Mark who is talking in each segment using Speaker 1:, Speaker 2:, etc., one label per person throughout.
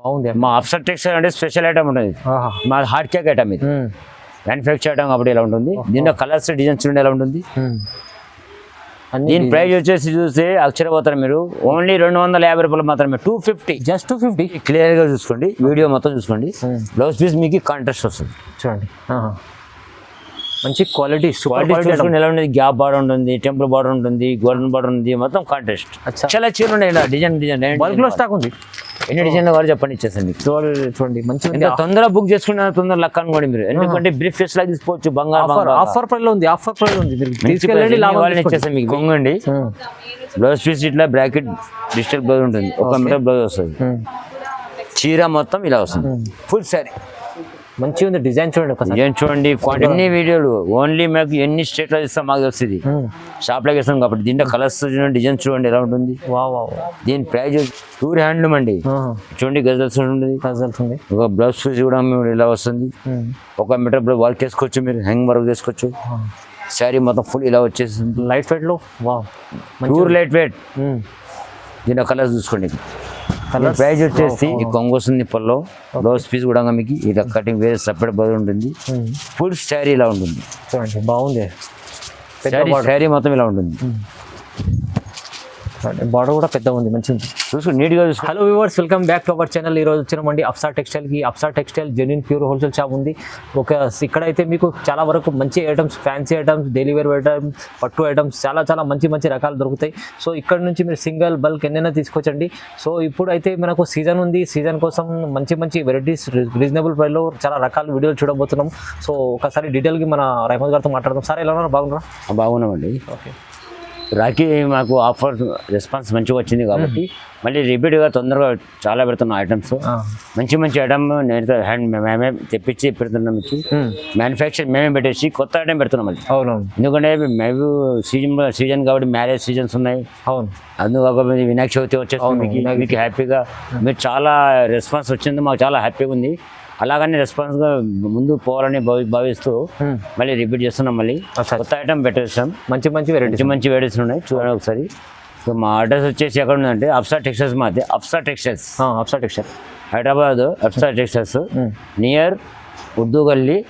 Speaker 1: బాగుంది.
Speaker 2: మా అప్సర్ టెక్స్టైల్ అంటే స్పెషల్ ఐటమ్ ఉంటుంది. మా హార్డ్ కేక్ ఐటమ్ ఇది, మ్యానుఫ్యాక్చర్ ఐటమ్ కాబట్టి ఇలా ఉంటుంది. దీంట్లో కలర్స్ డిజైన్స్ చూడండి ఎలా ఉంటుంది. దీని ప్రైస్ వచ్చేసి చూస్తే అక్షరపోతారు మీరు, ఓన్లీ 250 రూపాయలు మాత్రమే. 250,
Speaker 1: జస్ట్ 250.
Speaker 2: క్లియర్గా చూసుకోండి, వీడియో మొత్తం చూసుకోండి. బ్లౌజ్ పీస్ మీకు కాంట్రాస్ట్ వస్తుంది
Speaker 1: చూడండి. మంచి క్వాలిటీ
Speaker 2: ఎలా ఉంటుంది. గ్యాప్ బార్డర్ ఉంటుంది, టెంపుల్ బార్డర్ ఉంటుంది, గోల్డెన్ బార్డర్ ఉంది, మొత్తం కాంట్రాస్ట్. చాలా చీరలు ఉన్నాయి ఇలా డిజైన్
Speaker 1: బల్క్ లో స్టాక్ ఉంది.
Speaker 2: ఎన్ని డిజైన్ కావాలి చెప్పండి, ఇచ్చేసండి.
Speaker 1: చూడండి మంచిగా
Speaker 2: తొందరగా బుక్ చేసుకున్న తొందర లక్ అనుకోండి మీరు, ఎందుకంటే బ్రీఫ్ కేస్ లాగా తీసుకోవచ్చు. బంగారు
Speaker 1: ఆఫర్ ప్రైస్ లో ఉంది, ఆఫర్ ప్రైస్ ఉంది.
Speaker 2: ఇచ్చేస్తాం మీకు. గొంగండి బ్లౌజ్ పీస్ ఇట్లా బ్రాకెట్ డిజిటల్ బ్లౌజ్ ఉంటుంది, 1 మీటర్ బ్లౌజ్ వస్తుంది. చీర మొత్తం ఇలా వస్తుంది, ఫుల్ శారీ
Speaker 1: మంచిగా ఉంది. డిజైన్ చూడండి,
Speaker 2: డిజైన్ చూడండి. ఎన్ని వీడియోలు ఓన్లీ మాకు ఎన్ని స్టేట్లో ఇస్తాం మాకు వస్తుంది, షాప్లోకి ఇస్తాం కాబట్టి. దీంట్లో కలర్స్ చూడండి, డిజైన్ చూడండి ఎలా ఉంటుంది. దీని ప్రైజ్ ప్యూర్ హ్యాండ్లూమ్ అండి. చూడండి గజల్స్ ఉంటుంది. ఒక బ్లౌజ్ పీస్ కూడా ఇలా వస్తుంది, 1 మీటర్ బ్లౌజ్ వర్క్ వేసుకోవచ్చు మీరు, హ్యాంగ్ వర్క్ వేసుకోవచ్చు. శారీ మొత్తం ఫుల్ ఇలా వచ్చేస్తుంది,
Speaker 1: లైట్ వెయిట్ లో.
Speaker 2: Pure light weight. దీని కలర్స్ చూసుకోండి. ప్రైజ్ వచ్చేసి కొంగు వస్తుంది పల్లో, బ్లౌజ్ పీస్ కూడా మీకు ఇలా కటింగ్ వేరే సపరేట్ బ్లౌజ్ ఉంటుంది. ఫుల్ శారీ ఇలా ఉంటుంది.
Speaker 1: చూడండి బాగుంది.
Speaker 2: శారీ మొత్తం ఇలా ఉంటుంది.
Speaker 1: బార్డర్ కూడా పెద్ద ఉంది, మంచిగా
Speaker 2: చూసుకోండి, నీట్గా చూసుకోండి.
Speaker 1: Hello viewers, welcome back to our channel. ఈరోజు వచ్చినామండి అప్సర్ టెక్స్టైల్కి. Afsar textile genuine pure wholesale shop ఉంది. ఇక్కడైతే మీకు చాలా వరకు మంచి items, fancy items, daily wear items, పట్టు ఐటమ్స్ చాలా మంచి రకాలు దొరుకుతాయి. సో ఇక్కడ నుంచి మీరు సింగిల్ బల్క్ ఎన్నైనా తీసుకొచ్చండి. సో ఇప్పుడు అయితే మనకు సీజన్ ఉంది, సీజన్ కోసం మంచి వెరైటీస్ రీజనబుల్ ప్రైస్లో చాలా రకాల వీడియోలు చూడబోతున్నాం. సో ఒకసారి డీటెయిల్గా మన రహమద్ గారితో మాట్లాడదాం. సార్ ఎలా ఉన్నారు? బాగున్నారా?
Speaker 2: బాగున్నామండి. ఓకే, రాఖీ మాకు ఆఫర్ రెస్పాన్స్ మంచిగా వచ్చింది కాబట్టి మళ్ళీ రిపీట్గా తొందరగా చాలా పెడుతున్నాం ఐటమ్స్. మంచి ఐటమ్ నేను హ్యాండ్ మేమే తెప్పించి పెడుతున్నాం. మీకు మ్యానుఫ్యాక్చర్ మేమే పెట్టేసి కొత్త ఐటమ్ పెడుతున్నాం మళ్ళీ.
Speaker 1: అవునవును,
Speaker 2: ఎందుకంటే మేము సీజన్ కాబట్టి మ్యారేజ్ సీజన్స్ ఉన్నాయి.
Speaker 1: అవును,
Speaker 2: అందుకు వినాయక చవితి వచ్చేసి మీకు హ్యాపీగా మీరు చాలా రెస్పాన్స్ వచ్చింది, మాకు చాలా హ్యాపీగా ఉంది. అలాగనే రెస్పాన్స్గా ముందు పోవాలని భావిస్తూ మళ్ళీ రిపీట్ చేస్తున్నాం. మళ్ళీ కొత్త ఐటమ్ పెట్టేస్తాం. మంచి వెరైటీస్ ఉన్నాయి, చూడండి ఒకసారి. సో మా అడ్రస్ వచ్చేసి ఎక్కడ ఉందంటే అప్సర్ టెక్స్టైల్స్. మాది అప్సర్ టెక్స్టైల్స్ హైదరాబాద్. అప్సర్ టెక్స్టైల్స్ నియర్ ఉర్దూ గల్లీ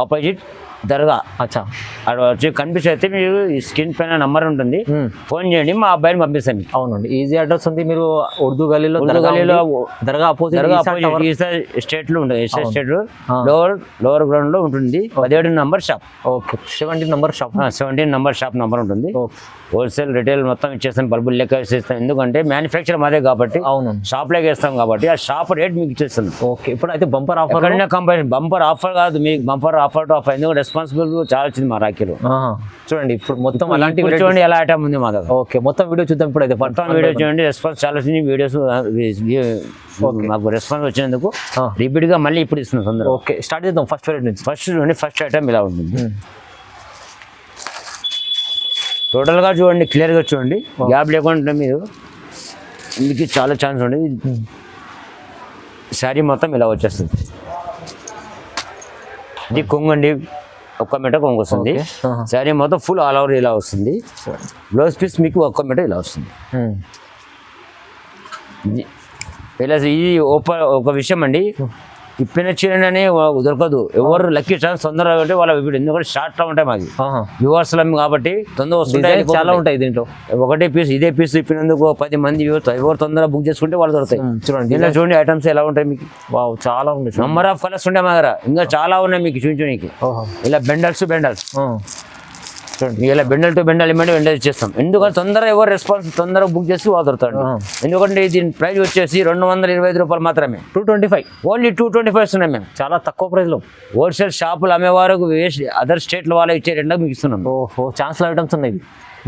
Speaker 2: ఆపోజిట్ దర్గా. అక్కడ వచ్చి కనిపిస్తే అయితే మీరు ఈ స్క్రీన్ పైన నంబర్ ఉంటుంది, ఫోన్ చేయండి, మా అబ్బాయిని పంపిస్తాం మీకు.
Speaker 1: అవునండి, ఈజీ అడ్రస్ ఉంది. మీరు ఉర్దూ గల్లీలో దర్గా ఆపోజిట్
Speaker 2: స్టేట్ లో ఉంటుంది. స్టేట్ లోవర్ గ్రౌండ్ లో ఉంటుంది. 17 number shop.
Speaker 1: Okay, 17 number shop.
Speaker 2: 17 number shop number ఉంటుంది. హోల్సేల్ రిటైల్ మొత్తం ఇచ్చేస్తాం, బల్బులు లెక్క ఇస్తాం. ఎందుకంటే మ్యానుఫ్యాక్చర్ మాదే కాబట్టి, అవును, షాప్ లెక్క ఇస్తాం కాబట్టి ఆ షాప్ రేట్ మీకు ఇచ్చేస్తాం.
Speaker 1: ఓకే, ఇప్పుడు అయితే bumper offer
Speaker 2: company bumper offer కాదు, మీకు బంపర్ ఆఫర్ టు ఆఫర్. ఎందుకంటే రెస్పాన్సిబుల్ చాలా వచ్చింది మా రాఖీలో.
Speaker 1: చూడండి ఇప్పుడు మొత్తం అలాంటి
Speaker 2: చూడండి ఎలా ఐటమ్ ఉంది మా దగ్గర.
Speaker 1: ఓకే, మొత్తం వీడియో చూద్దాం. ఇప్పుడు అయితే మొత్తం
Speaker 2: వీడియో చూడండి. రెస్పాన్స్ చాలా వచ్చింది. వీడియోస్ మాకు రెస్పాన్స్ వచ్చినందుకు రిపీట్ గా మళ్ళీ ఇప్పుడు ఇస్తున్నాం తొందర.
Speaker 1: ఓకే, స్టార్ట్ చేద్దాం ఫస్ట్ వెరైటీ నుంచి.
Speaker 2: ఫస్ట్ ఐటమ్ ఇలా ఉంటుంది. టోటల్గా చూడండి, క్లియర్గా చూడండి, గ్యాప్ లేకుండా మీరు మీకు చాలా ఛాన్స్ ఉండేది. శారీ మొత్తం ఇలా వచ్చేస్తుంది. ఇది కొంగండి, 1 మీటర్ కొంగు వస్తుంది. శారీ మొత్తం ఫుల్ ఆల్ ఓవర్ ఇలా వస్తుంది. బ్లౌజ్ పీస్ మీకు 1 మీటర్ ఇలా వస్తుంది. ఇలా ఇది ఒక విషయం అండి, ఇప్పిన చీరనే దొరకదు. ఎవరు లక్కీ ఛాన్స్ తొందరగా అంటే వాళ్ళ ఎందుకంటే షార్ట్ లో ఉంటాయి మాది వ్యూవర్స్ కాబట్టి తొందరగా వస్తుంటాయి, చాలా ఉంటాయి. దీంట్లో ఒకటే పీస్, ఇదే పీస్ ఇప్పినందుకు 10 మంది ఎవరు తొందరగా బుక్ చేసుకుంటే వాళ్ళు దొరుకుతాయి. చూడండి, ఇలా చూడండి ఐటమ్స్ ఎలా ఉంటాయి మీకు.
Speaker 1: చాలా ఉంది,
Speaker 2: నంబర్ ఆఫ్ కలర్స్ ఉంటాయి మా దగ్గర. ఇంకా చాలా ఉన్నాయి మీకు చూపించడానికి. ఇలా బెండల్స్ ఇలా బెండల్ టు బెండల్ ఇవ్వండి, బెండల్ ఇచ్చేస్తాం. ఎందుకంటే తొందరగా ఎవరు రెస్పాన్స్ తొందరగా బుక్ చేసి వాదుతాడు. ఎందుకంటే దీని ప్రైస్ వచ్చేసి 225 రూపాయలు మాత్రమే.
Speaker 1: 225,
Speaker 2: ఓన్లీ 225 ఇస్తున్నాం మేము.
Speaker 1: చాలా తక్కువ ప్రైస్ లో
Speaker 2: హోల్సేల్ షాపులు అమ్మేవారు అదర్ స్టేట్ల వాళ్ళు ఇచ్చే రెండో మీకు ఇస్తున్నాం.
Speaker 1: ఓహో, ఛాన్స్ ఐటమ్స్ ఉన్నాయి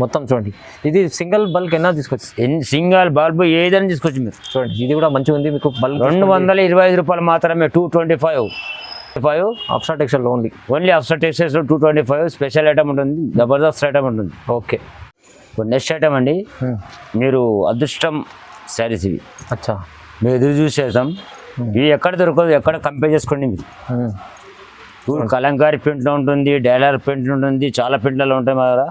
Speaker 1: మొత్తం. చూడండి, ఇది సింగిల్ బల్క్ ఎన్నా తీసుకోవచ్చు.
Speaker 2: సింగిల్ బల్బ్ ఏదైనా తీసుకోవచ్చు మీరు.
Speaker 1: చూడండి, ఇది కూడా మంచిగా ఉంది మీకు. బల్క్
Speaker 2: 225 రూపాయలు మాత్రమే. 225
Speaker 1: అప్సర్ టెక్స్టైల్
Speaker 2: ఓన్లీ అప్సర్ టెక్స్టైల్స్ 225. స్పెషల్ ఐటమ్ ఉంటుంది, జబర్దస్త్ ఐటమ్ ఉంటుంది.
Speaker 1: ఓకే,
Speaker 2: నెక్స్ట్ ఐటమ్ అండి, మీరు అదృష్టం శారీస్. ఇవి మీరు ఎదురు చూసేద్దాం. ఇవి ఎక్కడ దొరకదు, ఎక్కడ కంపేర్ చేసుకోండి మీరు. కలంకారీ ప్రింట్లో ఉంటుంది, డైలర్ ప్రింట్ ఉంటుంది, చాలా ప్రింట్లలో ఉంటాయి మా దగ్గర.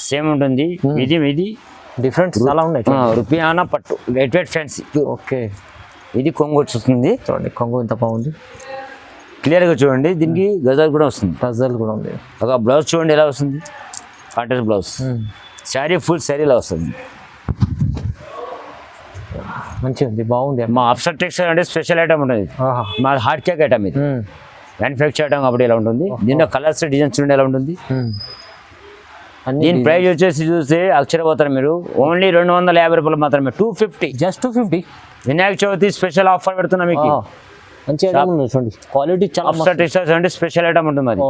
Speaker 2: సేమ్ ఉంటుంది. ఇది
Speaker 1: డిఫరెంట్ చాలా ఉన్నాయి.
Speaker 2: రుపియానా పట్టు లైట్ వెయిట్ ఫ్యాన్సీ.
Speaker 1: ఓకే,
Speaker 2: ఇది కొంగు వచ్చేస్తుంది,
Speaker 1: చూడండి కొంగు ఎంత బాగుంది,
Speaker 2: క్లియర్గా చూడండి. దీనికి గజాలు కూడా వస్తుంది,
Speaker 1: టజల్ కూడా ఉంది.
Speaker 2: ఒక బ్లౌజ్ చూడండి ఎలా వస్తుంది, contrast blouse. Sari full sari ఇలా వస్తుంది.
Speaker 1: మంచిగా ఉంది, బాగుంది.
Speaker 2: మా అప్సర్ టెక్స్టైల్ అంటే స్పెషల్ ఐటమ్ ఉంటుంది, మా హార్డ్ కేక్ ఐటమ్ ఇది, మ్యానుఫ్యాక్చర్ ఐటమ్ కాబట్టి ఎలా ఉంటుంది. దీనిలో కలర్స్ డిజైన్స్ చూడండి ఎలా ఉంటుంది. దీని ప్రైస్ వచ్చేసి చూస్తే అక్షరపోతారు మీరు, ఓన్లీ 250 రూపాయలు మాత్రమే, 250,
Speaker 1: just 250.
Speaker 2: Vinayaka Chavithi special offer పెడుతున్నా మీకు.
Speaker 1: మంచి ఐటమ్ ఉంది చూడండి, క్వాలిటీ చాలా.
Speaker 2: అప్సర్ టెక్స్టైల్స్ అంటే స్పెషల్ ఐటమ్ ఉంటుంది అది,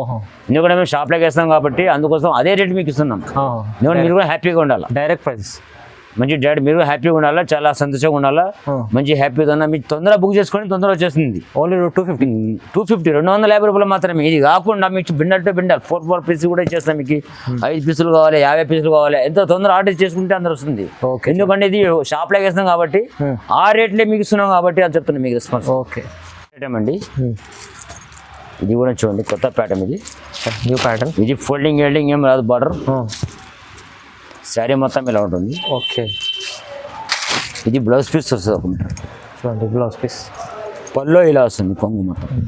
Speaker 2: ఎందుకంటే మేము షాప్లోకి వేస్తాం కాబట్టి అందుకోసం అదే రేట్ మీకు ఇస్తున్నాం. మీరు కూడా హ్యాపీగా ఉండాలి,
Speaker 1: డైరెక్ట్ ప్రైస్
Speaker 2: మంచి డైరెక్ట్ మీరు హ్యాపీగా ఉండాలా, చాలా సంతోషంగా ఉండాలా, మంచి హ్యాపీగా ఉన్నా. మీకు తొందరగా బుక్ చేసుకొని తొందరగా వచ్చేస్తుంది.
Speaker 1: ఓన్లీ 250,
Speaker 2: 250 రూపాయలు మాత్రమే. ఇది కాకుండా మీకు బిండల్ టు బిండల్ 4 పీస్ కూడా ఇచ్చేస్తాం మీకు. 5 పీసులు కావాలి, 50 పీసులు కావాలి, ఎంత తొందరగా ఆర్డర్ చేసుకుంటే అందరు వస్తుంది. ఎందుకంటే ఇది షాప్లోకి వేస్తాం కాబట్టి ఆ రేట్లే మీకు ఇస్తున్నాం కాబట్టి అది చెప్తున్నాం మీకు రెస్పాన్స్.
Speaker 1: ఓకే
Speaker 2: ఐటమ్ అండి, ఇది కూడా చూడండి కొత్త ప్యాటర్న్, ఇది
Speaker 1: న్యూ ప్యాటర్న్.
Speaker 2: ఇది ఫోల్డింగ్ ఏం రాదు, బార్డర్ శారీ మొత్తం ఇలా ఉంటుంది.
Speaker 1: ఓకే,
Speaker 2: ఇది బ్లౌజ్ పీస్ వస్తుంది,
Speaker 1: చూడండి బ్లౌజ్ పీస్,
Speaker 2: పల్లో ఇలా వస్తుంది కొంగు మొత్తం.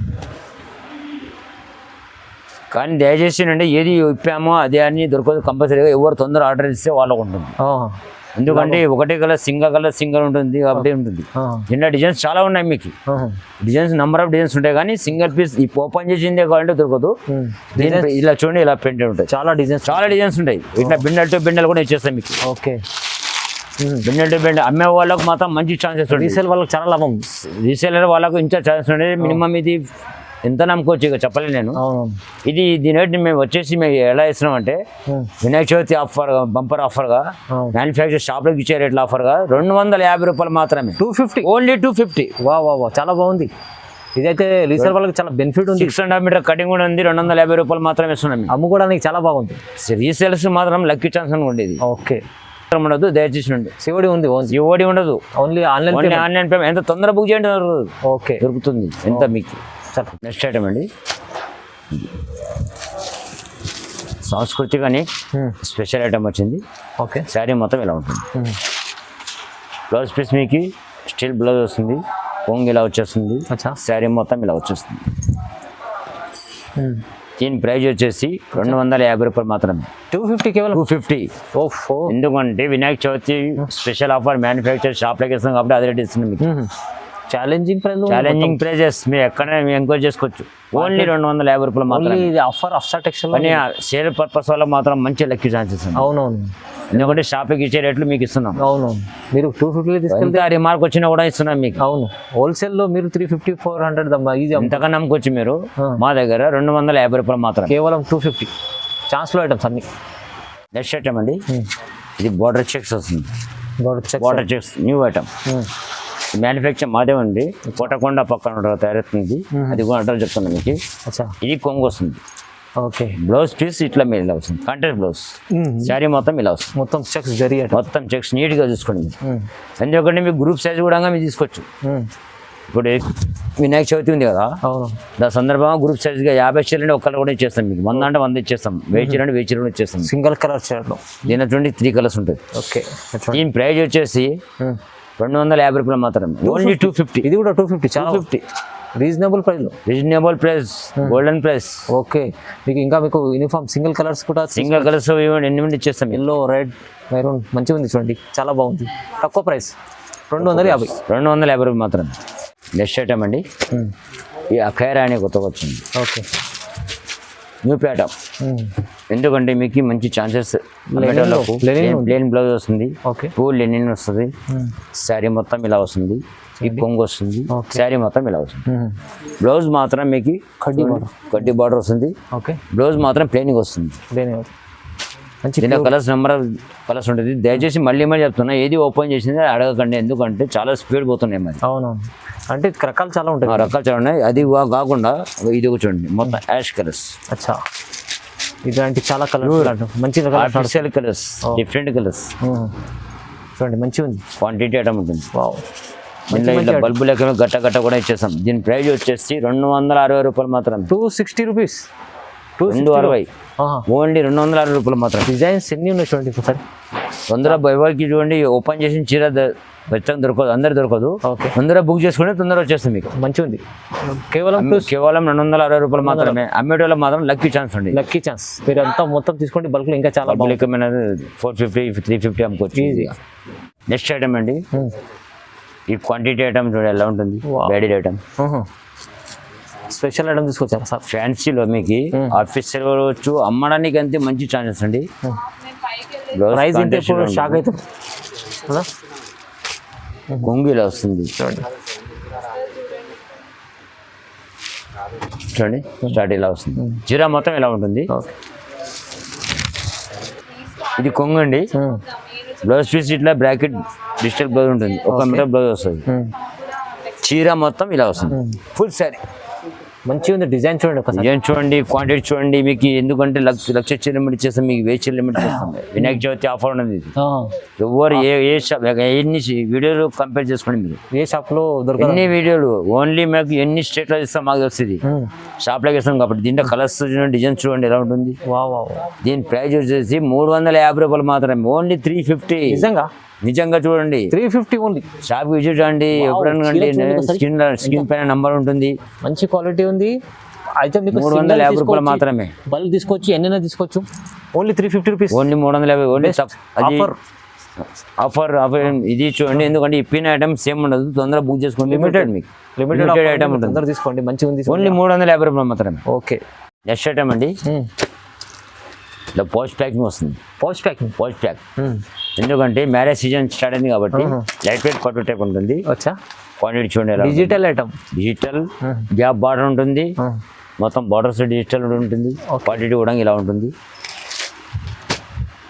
Speaker 2: కానీ దయచేసి అండి ఏది ఇప్పామో అదే అని దొరకదు, కంపల్సరీగా ఎవరు తొందర ఆర్డర్ ఇస్తే వాళ్ళకు ఉంటుంది. ఎందుకంటే ఒకటే కలర్ సింగల్ ఉంటుంది కాబట్టి ఉంటుంది. దీంట్లో డిజైన్స్ చాలా ఉన్నాయి మీకు, డిజైన్స్ నెంబర్ ఆఫ్ డిజైన్స్ ఉంటాయి, కానీ సింగిల్ పీస్ ఈ ఓపెన్ చేసిందే కావాలంటే దొరకదు. ఇలా చూడండి ఇలా ప్రింటెడ్ ఉంటాయి, చాలా డిజైన్స్ ఉంటాయి. ఇట్లా బిండల్ టు బిండల్ కూడా ఇచ్చేస్తాయి మీకు.
Speaker 1: ఓకే,
Speaker 2: బిండల్ టు బిండల్ అమ్మే వాళ్ళకు మాత్రం మంచి ఛాన్సెస్ ఉంటాయి,
Speaker 1: రీసేల్ వాళ్ళకి చాలా లాభం,
Speaker 2: రీసేలర్ వాళ్ళకు ఇంకా ఛాన్సెస్ ఉంటాయి. మినిమం ఇది ఎంత నమ్ముకోవచ్చు ఇక చెప్పలేను నేను. ఇది దీని రేట్ మేము వచ్చేసి మేము ఎలా ఇస్తున్నాం అంటే వినాయక చవితి ఆఫర్, బంపర్ ఆఫర్గా మ్యానుఫ్యాక్చర్ షాప్లోకి ఇచ్చే రేట్ల ఆఫర్గా 250 రూపాయలు మాత్రమే,
Speaker 1: 250,
Speaker 2: ఓన్లీ 250.
Speaker 1: వా చాలా బాగుంది. ఇదైతే రీసేల్ వాళ్ళకి చాలా బెనిఫిట్ ఉంది.
Speaker 2: 6.5 మీటర్ కటింగ్ కూడా ఉంది, 250 రూపాయలు మాత్రమే ఇస్తున్నాం.
Speaker 1: అమ్ముకోవడానికి చాలా బాగుంది.
Speaker 2: రీసేల్స్ మాత్రం లక్కీ ఛాన్స్ అని ఉండేది.
Speaker 1: ఓకే,
Speaker 2: ఉండదు దయచేసి ఉండి,
Speaker 1: సిఓడి ఉంది,
Speaker 2: సిఓడి ఉండదు,
Speaker 1: ఓన్లీ ఆన్లైన్
Speaker 2: పేమెంట్. ఎంత తొందర బుక్ చేయండి
Speaker 1: ఓకే
Speaker 2: దొరుకుతుంది ఎంత మీకు. నెక్స్ట్ ఐటమ్ అండి, సంస్కృతికని స్పెషల్ ఐటమ్ వచ్చింది.
Speaker 1: ఓకే,
Speaker 2: శారీ మొత్తం ఇలా ఉంటుంది. బ్లౌజ్ పీస్ మీకు స్టిల్ బ్లౌజ్ వస్తుంది, కొంగు ఇలా వచ్చేస్తుంది, శారీ మొత్తం ఇలా వచ్చేస్తుంది. దీని ప్రైజ్ వచ్చేసి 250 రూపాయలు మాత్రమే,
Speaker 1: 250 కేవలం
Speaker 2: 250. ఎందుకంటే Vinayaka Chavithi special offer manufacture షాప్లోకి ఇస్తాం కాబట్టి అదే రేట్ ఇస్తుంది మీకు. ఛాలెంజింగ్ ప్రైజెస్ మీరు ఎక్కడైనా ఎంక్వైరీ చేసుకోవచ్చు. ఓన్లీ 250 రూపాయలు మాత్రమే.
Speaker 1: ఆఫర్ అప్సర్ టెక్స్టైల్
Speaker 2: కానీ సేల్ పర్పస్ వల్ల మాత్రం మంచి లక్కీ ఛాన్సెస్.
Speaker 1: అవునవును,
Speaker 2: ఎందుకంటే షాప్కి ఇచ్చే రేట్లు మీకు ఇస్తున్నాం.
Speaker 1: అవునవును, మీరు 250 తీసుకెళ్తే
Speaker 2: ఆ రిమార్క్ వచ్చినా కూడా ఇస్తున్నాం మీకు.
Speaker 1: అవును, హోల్సేల్లో మీరు 350, 400 ఈజీ
Speaker 2: ఎంతకన్నా నమ్ముకోవచ్చు మీరు. మా దగ్గర 250 రూపాయలు మాత్రం,
Speaker 1: కేవలం 250. ఛాన్స్లో ఐటమ్స్ అన్ని.
Speaker 2: నెక్స్ట్ ఐటమ్ అండి, ఇది బార్డర్ చెక్స్ వస్తుంది. Border checks new item, manufacture మాదే ఉంది, కోటకొండ పక్కన తయారవుతుంది. అది కూడా అడ్రస్ చెప్తాను మీకు. ఇది కొంగు వస్తుంది.
Speaker 1: ఓకే,
Speaker 2: బ్లౌజ్ పీస్ ఇట్లా మీరు ఇలా వస్తుంది, కాంట్రాస్ట్ బ్లౌజ్. శారీ మొత్తం ఇలా వస్తుంది,
Speaker 1: మొత్తం చెక్స్ జరిగే,
Speaker 2: మొత్తం చెక్స్ నీట్గా చూసుకోండి. ఎందుకంటే మీకు గ్రూప్ సైజ్ కూడా మీరు తీసుకోవచ్చు. ఇప్పుడు వినాయక చవితి ఉంది కదా, దాని సందర్భంగా గ్రూప్ సైజ్గా 50 చీరలు ఒక్కళ్ళు కూడా ఇచ్చేస్తాం మీకు. 100 అంటే 100 ఇచ్చేస్తాం, 1000 చీరలు 1000 చీరలు ఇచ్చేస్తాం.
Speaker 1: సింగిల్ కలర్ చీరలు
Speaker 2: దీని 3 కలర్స్ ఉంటుంది.
Speaker 1: ఓకే,
Speaker 2: దీని ప్రైజ్ వచ్చేసి 250 రూపాయలు మాత్రమే, ఓన్లీ 250.
Speaker 1: ఇది కూడా 250, చాలా
Speaker 2: 250
Speaker 1: reasonable price,
Speaker 2: golden price.
Speaker 1: Okay, మీకు యూనిఫామ్ సింగిల్ కలర్స్ కూడా,
Speaker 2: సింగిల్ కలర్స్ ఎన్ని ఇచ్చేస్తాం.
Speaker 1: ఎల్లో, రెడ్, మెరూన్ మంచిగా ఉంది చూడండి, చాలా బాగుంది. తక్కువ ప్రైస్ 250.
Speaker 2: 250 రూపాయలు మాత్రమే. నెక్స్ట్ ఐటమ్ అండి, ఈ అఖైరా అనే కొత్తగా వచ్చింది.
Speaker 1: Okay,
Speaker 2: new pattern. ఎందుకంటే మీకు మంచి ఛాన్సెస్, ప్లేన్ బ్లౌజ్ వస్తుంది, ఫుల్ లెనిన్ వస్తుంది, శారీ మొత్తం ఇలా వస్తుంది, ఈ కొంగు వస్తుంది, శారీ మొత్తం ఇలా వస్తుంది. బ్లౌజ్ మాత్రం మీకు కడ్డీ బార్డర్ వస్తుంది, బ్లౌజ్ మాత్రం ప్లేన్గా వస్తుంది. దీనిలో కలర్స్ నెంబర్ ఆఫ్ కలర్స్ ఉంటుంది. దయచేసి మళ్ళీ చెప్తున్నా, ఏది ఓపెన్ చేసింది అడగకండి, ఎందుకంటే చాలా స్పీడ్ పోతున్నాయి మరి.
Speaker 1: అవునవును, అంటే రకాలు చాలా ఉంటాయి,
Speaker 2: రకాలు చాలా ఉన్నాయి. అది కాకుండా ఇది చూడండి, మొత్తం యాష్ కలర్స్.
Speaker 1: అచ్చా, ఇలాంటి చాలా కలర్స్, మంచి
Speaker 2: ఆర్టిఫిషియల్ కలర్స్, డిఫరెంట్ కలర్స్
Speaker 1: చూడండి, మంచిగా ఉంది.
Speaker 2: క్వాంటిటీ ఐటమ్ ఉంటుంది. ఇలా బల్బు లెక్క గట్ట కూడా ఇచ్చేస్తాం. దీని ప్రైజ్ వచ్చేసి 260 రూపాయలు మాత్రం,
Speaker 1: 260 రూపీస్,
Speaker 2: 260, ఓన్లీ 260 రూపాయలు మాత్రం.
Speaker 1: డిజైన్స్ ఎన్ని ఉన్నాయి చూడండి ఒకసారి.
Speaker 2: తొందరగా బైబర్కి చూడండి, ఓపెన్ చేసిన చీర ఖచ్చితంగా దొరకదు, అందరు దొరకదు.
Speaker 1: ఓకే.
Speaker 2: తొందరగా బుక్ చేసుకుంటే తొందరగా వచ్చేస్తుంది మీకు.
Speaker 1: మంచిగా ఉంది. కేవలం
Speaker 2: కేవలం 260 రూపాయలు మాత్రమే. అమ్మేటోళ్ళకి మాత్రం లక్కీ ఛాన్స్ ఉంది.
Speaker 1: Lucky chance. మీరు అంతా మొత్తం తీసుకోండి బల్క్లో, ఇంకా చాలా బాగుంది.
Speaker 2: 450 350 అమ్ముకోవచ్చు ఈజీగా. నెక్స్ట్ ఐటమ్ అండి, ఈ క్వాంటిటీ ఐటమ్ చూడండి ఎలా ఉంటుంది. బ్యాడీ ఐటమ్,
Speaker 1: స్పెషల్ ఐటమ్ తీసుకొచ్చారు సార్.
Speaker 2: ఫ్యాన్సీలో మీకు ఆఫీస్ సెలవచ్చు, అమ్మడానికి అంతే మంచి ఛాన్సెస్ అండి.
Speaker 1: ప్రైస్ ఇంత ఇప్పుడు షాక్ అవుతుంది.
Speaker 2: కొంగు ఇలా వస్తుంది చూడండి, చూడండి స్టార్ట్ ఇలా వస్తుంది. జీరా మొత్తం ఇలా ఉంటుంది. ఇది కొంగు అండి. బ్లౌజ్ పీస్ ఇట్లా బ్రాకెట్ డిజిటల్ బ్లౌజ్ ఉంటుంది, 1 మీటర్ బ్లౌజ్ వస్తుంది. చీర మొత్తం ఇలా వస్తుంది, ఫుల్ శారీ.
Speaker 1: మంచిగా ఉంది డిజైన్ చూడండి ఒకసారి.
Speaker 2: డిజైన్ చూడండి, క్వాంటిటీ చూడండి. మీకు ఎందుకంటే లక్ష లిమిట్ చేస్తాం, మీకు 1000 లిమిట్ చేస్తాం. వినాయక చవితి ఆఫర్ ఉన్నది. ఎవరు ఏ షాప్ ఎన్ని వీడియోలు కంపేర్ చేసుకోండి, మీరు
Speaker 1: ఏ షాప్లో దొరకదు.
Speaker 2: ఎన్ని వీడియోలు ఓన్లీ మాకు ఎన్ని స్టేట్లో ఇస్తాం మాకు తెలుస్తుంది. షాప్లోకి ఇస్తాం కాబట్టి. దీంట్లో కలర్స్ చూడండి, డిజైన్ చూడండి ఎలా ఉంటుంది. దీని ప్రైస్ వచ్చేసి 350 రూపాయలు మాత్రమే, ఓన్లీ 350. నిజంగా చూడండి,
Speaker 1: 350 ఓన్లీ.
Speaker 2: షాప్ విజిట్ అండి, ఎప్పుడైనా స్క్రీన్ పైన నంబర్ ఉంటుంది. మంచి
Speaker 1: క్వాలిటీ ఉంది. అయితే మీకు
Speaker 2: 350 రూపాయలు మాత్రమే.
Speaker 1: బల్క్ తీసుకోవచ్చు, ఎన్నైనా తీసుకోవచ్చు. Only 350 rupees,
Speaker 2: only 350. Only offer ఇది చూడండి. ఎందుకంటే ఇప్పిన ఐటమ్ సేమ్ ఉండదు, తొందరగా బుక్ చేసుకోండి. లిమిటెడ్ ఐటమ్ ఉంటుంది,
Speaker 1: తీసుకోండి. మంచిగా ఉంది.
Speaker 2: ఓన్లీ 350 రూపాయలు మాత్రమే.
Speaker 1: ఓకే.
Speaker 2: నెక్స్ట్ ఐటమ్ అండి, ఇలా పోస్ట్ ప్యాకింగ్ వస్తుంది. పోస్ట్ ప్యాక్ ఎందుకంటే మ్యారేజ్ సీజన్ స్టార్ట్ అయింది కాబట్టి లైట్ వెయిట్ పట్టు టైప్ ఉంటుంది. క్వాంటిటీ చూడండి,
Speaker 1: digital item,
Speaker 2: digital gap border ఉంటుంది. మొత్తం బార్డర్స్ డిజిటల్ ఉంటుంది. క్వాంటిటీ కూడా ఇలా ఉంటుంది.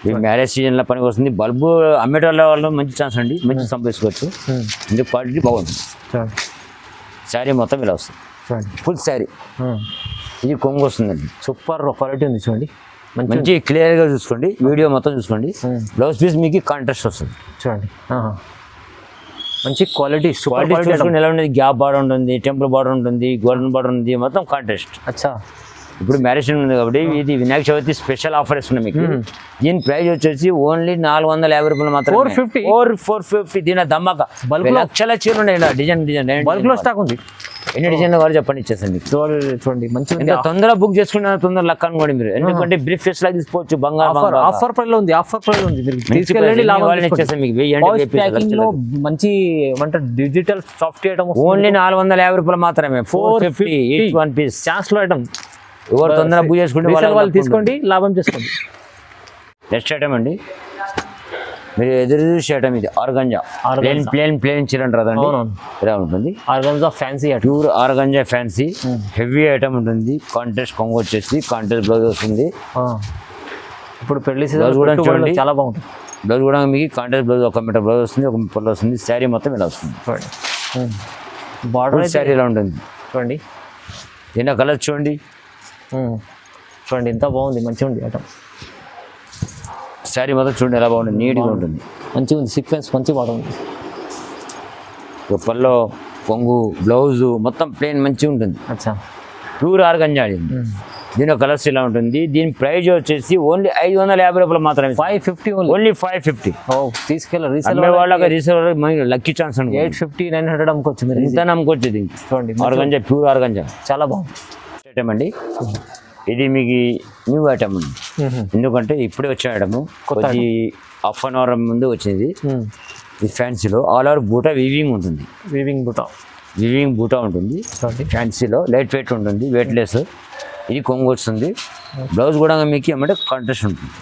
Speaker 2: ఈ మ్యారేజ్ సీజన్లో పనికి వస్తుంది. బల్బు అమ్మేటోళ్ళ వాళ్ళు మంచి ఛాన్స్ అండి, మంచి సంపాదించుకోవచ్చు. ఇందుకు క్వాలిటీ బాగుంటుంది. శారీ మొత్తం ఇలా వస్తుంది, ఫుల్ శారీ. ఇది కొంగు వస్తుందండి,
Speaker 1: సూపర్ క్వాలిటీ ఉంది చూడండి.
Speaker 2: మంచి క్లియర్గా చూసుకోండి, వీడియో మొత్తం చూసుకోండి. బ్లౌజ్ పీస్ మీకు కాంట్రాస్ట్ వస్తుంది
Speaker 1: చూడండి. మంచి క్వాలిటీ
Speaker 2: చూసుకుని ఎలా ఉంటుంది. గ్యాప్ బార్డర్ ఉంటుంది, టెంపుల్ బార్డర్ ఉంటుంది, గోల్డెన్ బార్డర్ ఉంది, మొత్తం కాంట్రాస్ట్. ఇప్పుడు మ్యారేజ్ ఉంది కాబట్టి ఇది వినాయక చవితి స్పెషల్ ఆఫర్ ఇస్తున్నాం మీకు. దీని ప్రైస్ వచ్చేసి ఓన్లీ 450 రూపాయలు మాత్రం. 450. దీని దమ్మక లక్షల చీరలు ఉన్నాయి. డిజైన్
Speaker 1: బల్క్ లో స్టాక్ ఉంది.
Speaker 2: ఎన్ని డిజైన్లు కావాలి చెప్పండి, ఇచ్చేసండి.
Speaker 1: చూడండి మంచిగా
Speaker 2: తొందరగా బుక్ చేసుకున్న తొందరగా లక్ అనుకోండి మీరు. ఎందుకంటే బ్రీఫ్ ఫేస్ లాగా తీసుకోవచ్చు. బంగారు
Speaker 1: ఆఫర్ ప్రైస్ లో ఉంది. ఆఫర్ ప్రైస్ ఉంది, మీరు తీసుకెళ్ళండి. మంచి ఏమంటారు డిజిటల్ సాఫ్ట్ ఐటమ్
Speaker 2: ఓన్లీ 450 రూపాయలు మాత్రమే. 450 ఈచ్ వన్ పీస్ ఛాన్స్ లో ఐటమ్. ఎవరు తొందరగా బుక్ చేసుకుంటే
Speaker 1: వాళ్ళు తీసుకోండి, లాభం చేసుకోండి.
Speaker 2: నెక్స్ట్ ఐటమ్ అండి, మీరు ఎదురు చూసే ఐటమ్ ఇది ఆర్గంజా. ప్లేన్ చీర అంటారు కదండి, ఇలా ఉంటుంది.
Speaker 1: Organza fancy,
Speaker 2: pure organza fancy heavy item ఉంటుంది. కాంట్రాస్ట్ కొంగు వచ్చేసి కాంట్రాస్ట్ బ్లౌజ్ వస్తుంది.
Speaker 1: ఇప్పుడు పెళ్లి సీజన్ కూడా చూడండి, చాలా బాగుంటుంది.
Speaker 2: బ్లౌజ్ కూడా మీకు కాంట్రాస్ట్ బ్లౌజ్ 1 మీటర్ బ్లౌజ్ వస్తుంది, 1 మీటర్ వస్తుంది. శారీ మొత్తం ఇలా వస్తుంది. బార్డర్ శారీ ఇలా ఉంటుంది
Speaker 1: చూడండి.
Speaker 2: దీని కలర్ చూడండి,
Speaker 1: చూడండి ఎంత బాగుంది, మంచిగా ఉంది ఐటమ్.
Speaker 2: శారీ మొత్తం చూడండి ఎలా బాగుంటుంది, నీట్గా ఉంటుంది,
Speaker 1: మంచిగా ఉంది. సీక్వెన్స్ మంచిగా బాగుంది.
Speaker 2: పల్లో కొంగు బ్లౌజు మొత్తం ప్లేన్ మంచిగా ఉంటుంది. Pure organza. దీని కలర్స్ ఇలా ఉంటుంది. దీని ప్రైస్ వచ్చేసి ఓన్లీ 550 రూపాయలు మాత్రమే.
Speaker 1: 550
Speaker 2: ఓన్లీ 550.
Speaker 1: తీసుకెళ్ళి
Speaker 2: వాళ్ళకి రీసేల్ లక్కీ ఛాన్స్ అండి.
Speaker 1: 850 900 అమ్ముకోవచ్చు మీరు.
Speaker 2: ఇంత అమ్ముకోవచ్చు. దీనికి చూడండి ఆర్గంజా, ప్యూర్ ఆర్గంజా, చాలా బాగుంది ఐటమ్ అండి. ఇది మీకు న్యూ ఐటమ్ అండి, ఎందుకంటే ఇప్పుడే వచ్చే ఐటమ్. కొద్ది హాఫ్ అన్ అవర్ ముందు వచ్చింది. ఈ ఫ్యాన్సీలో ఆల్ ఓవర్ బూటా వీవింగ్ ఉంటుంది. వీవింగ్ బూటా ఉంటుంది ఫ్యాన్సీలో. లైట్ వెయిట్ ఉంటుంది, వెయిట్ లెస్. ఇది కొంగు వస్తుంది. బ్లౌజ్ కూడా మీకు ఏమంటే కాంట్రాస్ట్ ఉంటుంది,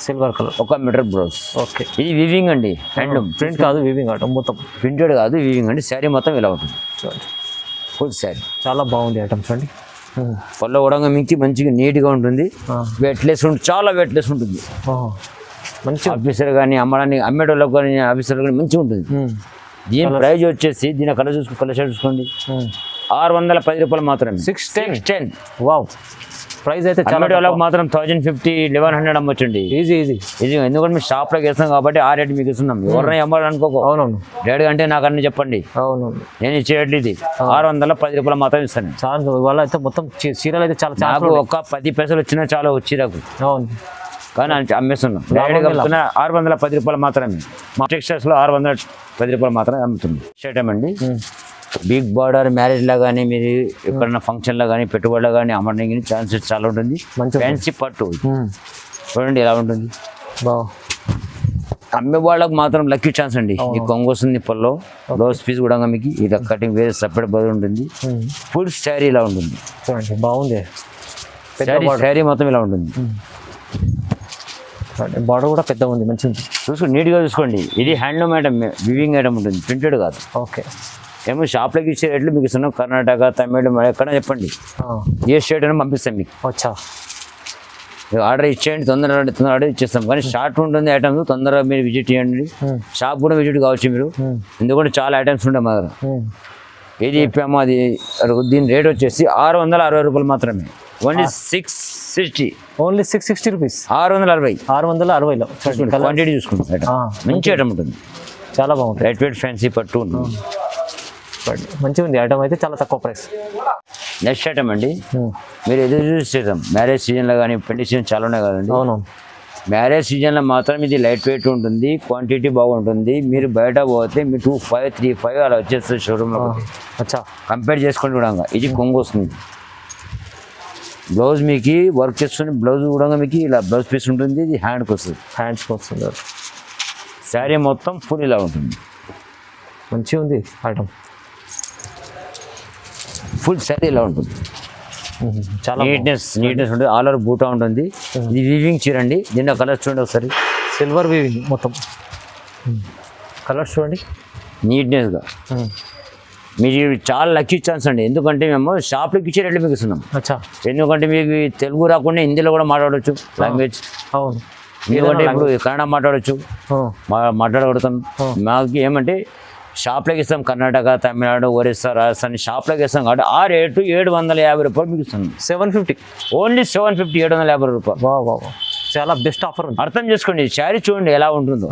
Speaker 1: silver colour,
Speaker 2: 1 metre blouse. Okay. ఇది వీవింగ్ అండి, హ్యాండ్లూమ్,
Speaker 1: ప్రింట్ కాదు, వీవింగ్ ఐటమ్ మొత్తం.
Speaker 2: ప్రింటెడ్ కాదు, వీవింగ్ అండి. శారీ మొత్తం ఇలా ఉంటుంది చూడండి, ఫుల్ శారీ.
Speaker 1: చాలా బాగుంది ఐటమ్ చూడండి.
Speaker 2: పళ్ళు కూడా మీకు మంచిగా నీట్గా ఉంటుంది. వెయిట్లెస్ ఉంటుంది, చాలా వెయిట్లెస్ ఉంటుంది. మంచి ఆఫీసర్ కానీ అమ్మేటోళ్ళకి కానీ ఆఫీసర్ కానీ మంచిగా ఉంటుంది. దీని ప్రైజ్ వచ్చేసి దీని కలర్ చూసుకోండి 610 రూపాయలు మాత్రమే. 610.
Speaker 1: వావ్. ప్రైస్ అయితే చాలా
Speaker 2: వాళ్ళకి మాత్రం 1050 1100 అమ్మొచ్చండి. ఈజీ. ఎందుకంటే మేము షాప్లోకి వేస్తాం కాబట్టి ఆ రేట్ మీకు ఇస్తున్నాం. ఎవరైనా అమ్మాలనుకోకు.
Speaker 1: అవునవును.
Speaker 2: రేట్ అంటే నాకు అన్ని చెప్పండి. అవునవును. నేను ఇచ్చేట్లు ఇది 610 రూపాయలు మాత్రం ఇస్తాను.
Speaker 1: చాలా వాళ్ళ అయితే మొత్తం చీరలు అయితే చాలా
Speaker 2: నాకు ఒక 10 పైసలు వచ్చినా చాలా చీరకు.
Speaker 1: అవును.
Speaker 2: కానీ అమ్మేస్తున్నాం. డైరెక్ట్గా అమ్ముతున్నా 610 రూపాయలు మాత్రమే. మా టెక్స్టైల్స్లో 610 రూపాయలు మాత్రమే అమ్ముతుంది. షర్ట్ అండి బిగ్ బార్డర్ మ్యారేజ్లో కానీ మీరు ఎక్కడన్నా ఫంక్షన్లో కానీ పెట్టుబడిలో కానీ అమ్మడానికి ఛాన్సెస్ చాలా ఉంటుంది. ఫ్యాన్సీ పట్టు చూడండి ఎలా ఉంటుంది. అమ్మే వాళ్ళకు మాత్రం లక్కీ ఛాన్స్ అండి. ఈ కొంగు వస్తుంది పల్లో, బ్లౌజ్ పీస్ కూడా మీకు ఇది కటింగ్ వేరే సపరేట్ బదులు ఉంటుంది. ఫుల్ శారీ ఇలా ఉంటుంది.
Speaker 1: చూడండి బాగుంది.
Speaker 2: శారీ మొత్తం ఇలా ఉంటుంది.
Speaker 1: బార్డర్ కూడా పెద్ద ఉంది, మంచిగా
Speaker 2: చూసుకోండి, నీట్గా చూసుకోండి. ఇది హ్యాండ్లూమ్ ఐటమ్, వివింగ్ ఐటమ్ ఉంటుంది, ప్రింటెడ్ కాదు.
Speaker 1: ఓకే.
Speaker 2: ఏమో షాప్లోకి ఇచ్చే రేట్లు మీకు ఇస్తున్నాం. కర్ణాటక, తమిళ ఎక్కడ చెప్పండి, ఏ స్టేట్ అయినా పంపిస్తాం మీకు.
Speaker 1: వచ్చా
Speaker 2: ఆర్డర్ ఇచ్చేయండి, తొందరగా ఆర్డర్ ఇచ్చేస్తాం. కానీ షార్ట్ ఉంటుంది ఐటమ్స్, తొందరగా మీరు విజిట్ చేయండి. షాప్ కూడా విజిట్ కావచ్చు మీరు, ఎందుకంటే చాలా ఐటమ్స్ ఉంటాయి మా దగ్గర. ఏది ఇప్పామో అది. దీని రేట్ వచ్చేసి 660 రూపాయలు మాత్రమే. ఓన్లీ 660.
Speaker 1: Only 660 rupees.
Speaker 2: 660.
Speaker 1: 660లో
Speaker 2: క్వాంటిటీ చూసుకుంటాం. ఐటమ్ మంచి ఐటమ్ ఉంటుంది,
Speaker 1: చాలా బాగుంటుంది.
Speaker 2: లైట్ వెయిట్ ఫ్యాన్సీ పట్టు ఉంటుంది,
Speaker 1: మంచిగా ఉంది. ఐటమ్ అయితే చాలా తక్కువ ప్రైస్.
Speaker 2: నెక్స్ట్ ఐటమ్ అండి, మీరు ఎదురు చూసేద్దాం. మ్యారేజ్ సీజన్లో కానీ పెళ్లి సీజన్ చాలా ఉన్నాయి కదండి.
Speaker 1: అవును.
Speaker 2: మ్యారేజ్ సీజన్లో మాత్రం ఇది లైట్ వెయిట్ ఉంటుంది, క్వాంటిటీ బాగుంటుంది. మీరు బయట పోతే మీ 25, 35 అలా వచ్చేస్తుంది షోరూమ్లో.
Speaker 1: అచ్చా,
Speaker 2: కంపేర్ చేసుకోండి కూడా. ఇది కొంగు వస్తుంది, బ్లౌజ్ మీకు వర్క్ చేస్తుంది. బ్లౌజ్ కూడా మీకు ఇలా బ్లౌజ్ పీస్ ఉంటుంది. ఇది హ్యాండ్కి వస్తుంది. శారీ మొత్తం ఫుల్ ఇలా ఉంటుంది,
Speaker 1: మంచిగా ఉంది ఐటమ్.
Speaker 2: ఫుల్ శారీ ఇలా ఉంటుంది,
Speaker 1: చాలా
Speaker 2: నీట్నెస్ ఉంటుంది. ఆల్ ఓవర్ బూటా ఉంటుంది. ఇది వీవింగ్ చీర అండి. దీంట్లో కలర్స్ చూడండి ఒకసారి.
Speaker 1: సిల్వర్ వీవింగ్ మొత్తం, కలర్స్ చూడండి
Speaker 2: నీట్నెస్గా. మీరు చాలా లక్కీ ఛాన్స్ అండి, ఎందుకంటే మేము షాప్లోకి ఇచ్చే రేట్లు మీకు ఇస్తున్నాం.
Speaker 1: అచ్చా,
Speaker 2: ఎందుకంటే మీకు తెలుగు రాకుండా హిందీలో కూడా మాట్లాడవచ్చు లాంగ్వేజ్.
Speaker 1: అవును,
Speaker 2: ఎందుకంటే ఇప్పుడు కన్నడ మాట్లాడవచ్చు, మాట్లాడగలుగుతాం. మాకు ఏమంటే షాప్లోకి ఇస్తాం. కర్ణాటక, తమిళనాడు, ఒరిస్సా, రాజస్థాన్ షాప్లోకి ఇస్తాం కాబట్టి ఆ రేటు 750 రూపాయలు మీకు ఇస్తాం.
Speaker 1: 750.
Speaker 2: ఓన్లీ 750, 750 రూపాయలు.
Speaker 1: వా, చాలా బెస్ట్ ఆఫర్ ఉంది.
Speaker 2: అర్థం చేసుకోండి. శారీ చూడండి ఎలా ఉంటుందో.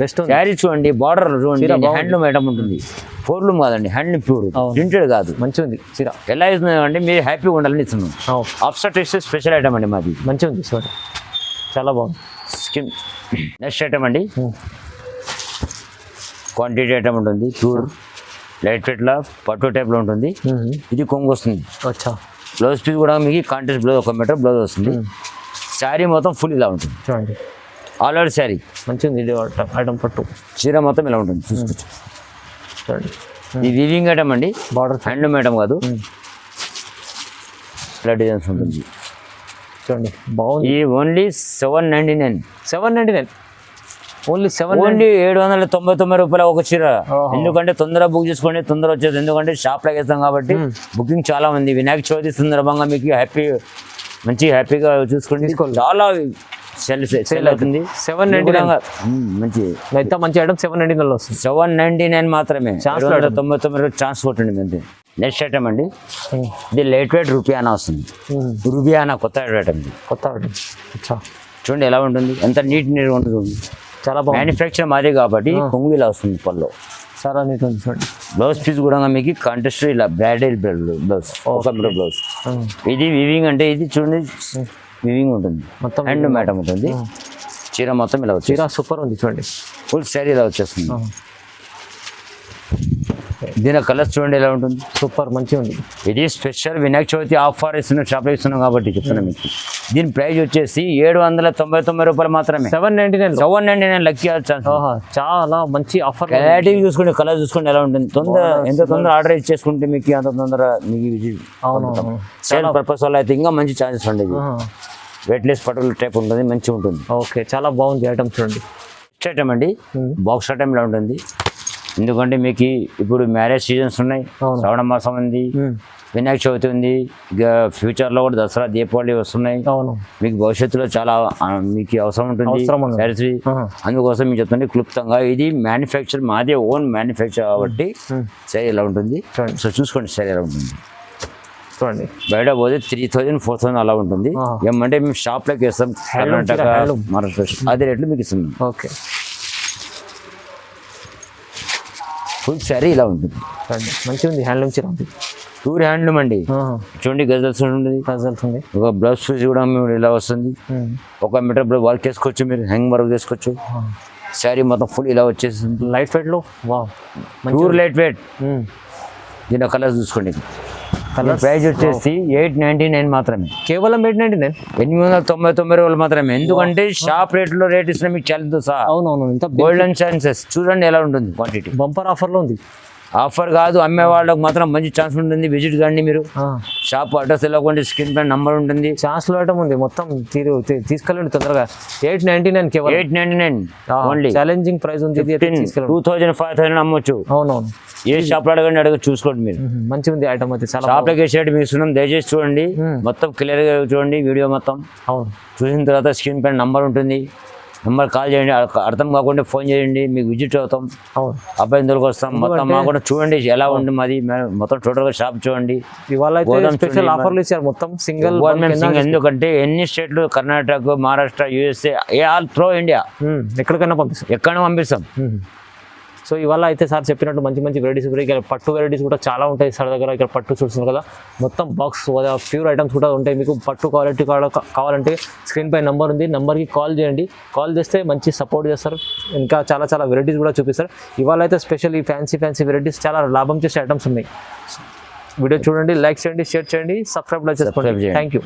Speaker 1: బెస్ట్
Speaker 2: శారీ చూడండి, బార్డర్ చూడండి, హ్యాండ్లూమ్ ఐటమ్ ఉంటుంది. ఫోర్లూమ్ కాదండి, హ్యాండ్లూమ్ ప్యూర్, ప్రింటెడ్ కాదు.
Speaker 1: మంచిగా ఉంది చీర.
Speaker 2: ఎలా ఇస్తుంది అంటే మీరు హ్యాపీగా ఉండాలని ఇస్తున్నాం. అప్సా టెక్స్టైల్స్ స్పెషల్ ఐటమ్ అండి మాది.
Speaker 1: మంచిగా ఉంది చూడండి, చాలా బాగుంది.
Speaker 2: స్కిన్. నెక్స్ట్ ఐటమ్ అండి, క్వాంటిటీ ఐటమ్ ఉంటుంది. ప్యూర్ లైట్ వెయిట్లో పట్టు టైప్లో ఉంటుంది. ఇది కొంగు వస్తుంది.
Speaker 1: అచ్చా,
Speaker 2: బ్లౌజ్ పీస్ కూడా మీకు కాంట్రాస్ట్ బ్లౌజ్ 1 మీటర్ బ్లౌజ్ వస్తుంది. శారీ మొత్తం ఫుల్ ఇలా ఉంటుంది
Speaker 1: చూడండి,
Speaker 2: ఆల్ ఓవర్ శారీ
Speaker 1: మంచిగా ఉంది. ఇది ఐటమ్ పట్టు
Speaker 2: చీర మొత్తం ఇలా ఉంటుంది చూసుకోవచ్చు.
Speaker 1: చూడండి,
Speaker 2: ఇది వీవింగ్ ఐటమ్ అండి,
Speaker 1: బార్డర్
Speaker 2: హ్యాండ్లూమ్ ఐటమ్ కాదు. ఇలా డిజైన్స్ ఉంటుంది
Speaker 1: చూడండి, బాగుంది.
Speaker 2: ఈ ఓన్లీ 799.
Speaker 1: 799 ఓన్లీ
Speaker 2: 799 రూపాయలు ఒక చీర. ఎందుకంటే తొందరగా బుక్ చేసుకోండి, తొందర వచ్చేది. ఎందుకంటే షాప్లోకి వేస్తాం కాబట్టి బుకింగ్ చాలా ఉంది. వినాయక చవితి సందర్భంగా మీకు మంచి హ్యాపీగా చూసుకోండి. చాలా సేల్ అవుతుంది.
Speaker 1: 799
Speaker 2: మంచి
Speaker 1: మంచి ఐటమ్ 799 వస్తుంది.
Speaker 2: 799 మాత్రమే. 799 ఛాన్స్ కొట్టండి అంతే. నెక్స్ట్ ఐటమ్ అండి, ఇది లైట్ వెయిట్ రూపియానా వస్తుంది. రూపియానా కొత్త ఐటమ్,
Speaker 1: కొత్త ఐటమ్. అచ్చా,
Speaker 2: చూడండి ఎలా ఉంటుంది, ఎంత నీట్ ఉంటుంది. చాలా బాగుంది. మ్యానుఫ్యాక్చర్ మాదే కాబట్టి కొంగు ఇలా వస్తుంది పల్లో.
Speaker 1: చాలా నీట్ ఉంది చూడండి.
Speaker 2: బ్లౌజ్ పీస్ కూడా మీకు కాంట్రాస్ట్ ఇలా బ్రాడెడ్ బ్లౌజ్, 1 మీటర్ బ్లౌజ్. ఇది వివింగ్ అంటే ఇది చూడండి, వివింగ్ ఉంటుంది, మొత్తం హ్యాండ్ మేటం ఉంటుంది. చీర మొత్తం ఇలా వచ్చి
Speaker 1: చీర సూపర్ ఉంది చూడండి,
Speaker 2: ఫుల్ శారీ ఇలా వచ్చేస్తుంది. దీని కలర్స్ చూడండి ఎలా ఉంటుంది,
Speaker 1: సూపర్ మంచిగా ఉంది.
Speaker 2: ఇది స్పెషల్ వినాయక చవితి ఆఫర్ ఇస్తున్నాం, షాప్లో ఇస్తున్నాం కాబట్టి చెప్తున్నాం మీకు. దీని ప్రైస్ వచ్చేసి 799 రూపాయలు మాత్రమే. 799 లక్కీ ఛాన్స్.
Speaker 1: చాలా మంచి ఆఫర్.
Speaker 2: క్లారిటీ చూసుకోండి, కలర్ చూసుకోండి ఎలా ఉంటుంది. ఎంత తొందర ఆర్డర్ ఇచ్చేసుకుంటే మీకు అంత తొందర మీకు సేల్ పర్పస్ వల్ల అయితే ఇంకా మంచి ఛాన్సెస్ ఉండేది. వెయిట్లెస్ పర్టికులర్ టైప్ ఉంటుంది, మంచిగా ఉంటుంది.
Speaker 1: ఓకే, చాలా బాగుంది ఐటమ్ చూడండి.
Speaker 2: నెక్స్ట్ ఐటమ్ అండి, బాక్స్ ఐటమ్ ఇలా ఉంటుంది. ఎందుకంటే మీకు ఇప్పుడు మ్యారేజ్ సీజన్స్ ఉన్నాయి, శ్రావణ మాసం ఉంది, వినాయక చవితి ఉంది, ఇక ఫ్యూచర్లో కూడా దసరా, దీపావళి వస్తున్నాయి. మీకు భవిష్యత్తులో చాలా మీకు అవసరం ఉంటుంది శారీస్. అందుకోసం మీకు చెప్తుంది క్లుప్తంగా, ఇది మ్యానుఫ్యాక్చర్ మాదే, ఓన్ మ్యానుఫ్యాక్చర్ కాబట్టి శారీ ఎలా ఉంటుంది. సో చూసుకోండి శారీ ఎలా ఉంటుంది.
Speaker 1: చూడండి,
Speaker 2: బయట పోతే 3000, 4000 అలా ఉంటుంది. ఏమంటే మేము షాప్లోకి వేస్తాం, కర్ణాటక, మహారాష్ట్ర, అదే రేట్లు మీకు ఇస్తున్నాం.
Speaker 1: ఓకే,
Speaker 2: ఫుల్ శారీ ఇలా ఉంటుంది.
Speaker 1: మంచిగా ఉంది, హ్యాండ్లూమ్ చీర ఉంది.
Speaker 2: ప్యూర్ హ్యాండ్లూమ్ అండి. చూడండి గజల్స్ ఉంటుంది,
Speaker 1: వెళ్తుంది.
Speaker 2: ఒక బ్లౌజ్ పీస్ కూడా ఇలా వస్తుంది. 1 మీటర్ వర్క్ వేసుకోవచ్చు, మీరు హ్యాంగ్ వర్క్ చేసుకోవచ్చు. శారీ మొత్తం ఫుల్ ఇలా వచ్చేసింది.
Speaker 1: లైట్ వెయిట్ లో
Speaker 2: ప్యూర్ లైట్ వెయిట్. దీని కలర్స్ చూసుకోండి. ప్రైస్ వచ్చేసి 899 మాత్రమే,
Speaker 1: కేవలం 899,
Speaker 2: 899 రూపాయలు మాత్రమే. ఎందుకంటే షాప్ రేట్లో రేట్ ఇస్తున్నా మీకు చాలా సహా.
Speaker 1: అవునవును.
Speaker 2: గోల్డెన్ ఛాన్సెస్ చూడండి ఎలా ఉంటుంది క్వాంటిటీ.
Speaker 1: బంపర్ ఆఫర్ లో ఉంది.
Speaker 2: ఆఫర్ కాదు, అమ్మే వాళ్ళకి మాత్రం మంచి ఛాన్స్ ఉంటుంది. విజిట్ కండి మీరు. షాప్ అడ్రస్ వెళ్ళకండి, స్క్రీన్ పైన నంబర్ ఉంటుంది.
Speaker 1: ఛాన్స్ లో ఐటమ్ ఉంది, మొత్తం తీసుకెళ్ళండి తొందరగా. 899 కేవలం,
Speaker 2: 899 ఓన్లీ.
Speaker 1: ఛాలెంజింగ్ ప్రైస్ ఉంది.
Speaker 2: 2000, 5000 అమ్మొచ్చు.
Speaker 1: అవునవును.
Speaker 2: ఏ షాప్ లో అడగండి, చూసుకోండి మీరు.
Speaker 1: మంచి ఉంది ఐటమ్ అయితే చాలా.
Speaker 2: షాప్ లోకి వేసేటి మీకు ఇస్తున్నాం, దయచేసి చూడండి. మొత్తం క్లియర్ గా చూడండి వీడియో మొత్తం.
Speaker 1: అవును.
Speaker 2: చూసిన తర్వాత స్క్రీన్ పైన నంబర్ ఉంటుంది, నెంబర్ కాల్ చేయండి. అర్థం కాకుండా ఫోన్ చేయండి, మీకు విజిట్ అవుతాం. అబ్బాయి ఇందులోకి వస్తాం. మొత్తం మాకుండా చూడండి ఎలా ఉంది మాది, మొత్తం టోటల్ గా షాప్ చూడండి.
Speaker 1: ఇవాళ స్పెషల్ ఆఫర్లు ఇచ్చారు మొత్తం సింగిల్.
Speaker 2: ఎందుకంటే ఎన్ని స్టేట్లు, Karnataka, Maharashtra, USA, all through India,
Speaker 1: ఎక్కడికైనా పంపిస్తాం. సో ఇవాళ అయితే సార్ చెప్పినట్టు మంచి మంచి వెరైటీస్ కూడా, ఇక్కడ పట్టు వెరైటీస్ కూడా చాలా ఉంటాయి సార్ దగ్గర. ఇక్కడ పట్టు చూస్తున్నారు కదా, మొత్తం బాక్స్ ప్యూర్ ఐటమ్స్ కూడా ఉంటాయి. మీకు పట్టు క్వాలిటీ కావాలంటే స్క్రీన్ పై నెంబర్ ఉంది, నెంబర్కి కాల్ చేయండి. కాల్ చేస్తే మంచి సపోర్ట్ చేస్తారు, ఇంకా చాలా చాలా వెరైటీస్ కూడా చూపిస్తారు. ఇవాళ అయితే స్పెషల్ ఈ ఫ్యాన్సీ వెరైటీస్ చాలా లాభం చేసే ఐటమ్స్ ఉన్నాయి. వీడియో చూడండి, లైక్ చేయండి, షేర్ చేయండి, సబ్స్క్రైబ్ చేసుకోండి. Thank you.